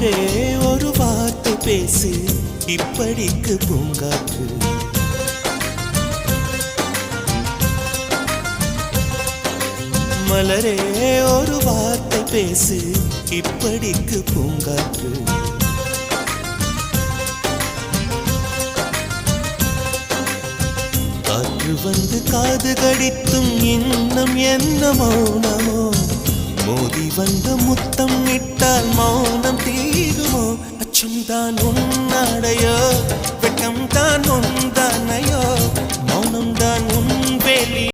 மலரே ஒரு வார்த்தை பேசு, இப்படிக்கு பூங்காற்று. மலரே ஒரு வார்த்தை பேசு, இப்படிக்கு பூங்காற்று. காற்று வந்து காது கடித்தும் இன்னும் என்ன மௌனமோ, மோதி வந்து முத்தம் இட்டால் மௌனம் தீருமோ. அச்சம் தான் உன்னாடையோ, வெட்கம் தான் உந்தானையோ, மௌனம் தான் உன் வேலி.